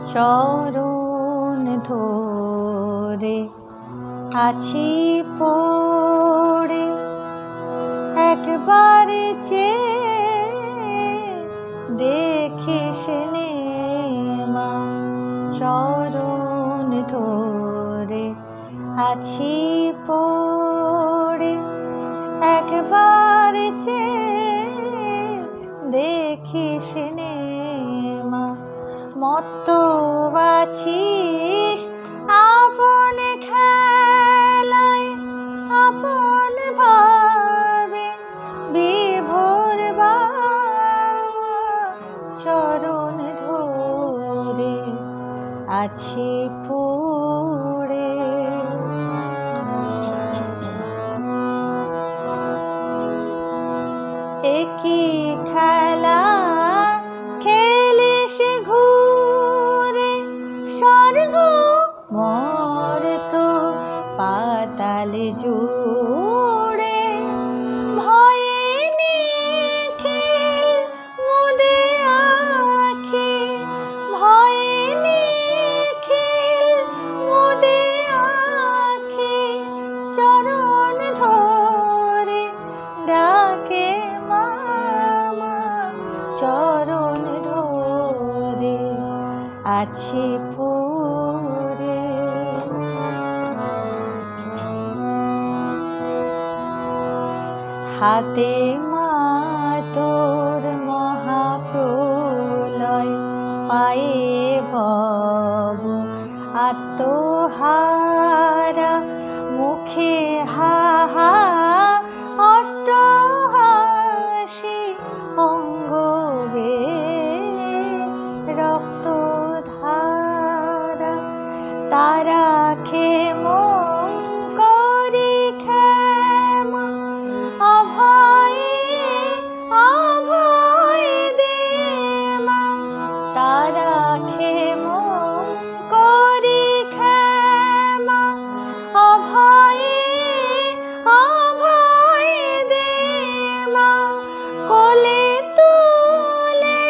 চরণ ধরে আছি পড়ে, একবার চেয়ে দেখিস নে মা। চরণ ধরে আছি পড়ে, একবার চেয়ে দেখিস নে মা। মত্ত আছিস আপন খেলায়, আপন ভাবে বিভোর বাবা। চরণ ধরে আছি পড়ে। একই খেলা খেলিস ঘুরে, স্বর্গ মর্ত পাতাল জুড়ে। ভয়ে নিখিল মুদে আঁখি, ভয়ে নিখিল মুদে আঁখি। চরণ ধরে ডাকে মামা, চরণ ধরে আছি পড়ে। হাতে মা তোর মহাপ্রলয়, পায়ে ভব আত্মহারা। মুখে হাহা অট্টহাসি, অঙ্গবে রক্তধারা। তারা ক্ষেমং করি ক্ষেমা, অভয়ে অভয় দে মা। তারা ক্ষেমং করি ক্ষেমা, অভয়ে অভয় দে মা। কোলে তুলে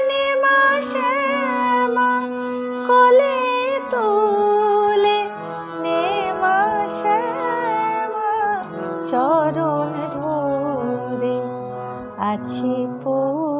নে মা শ্যামা, কোলে তুলে নে মা শ্যামা। চরণ ধরে আছি পড়ে।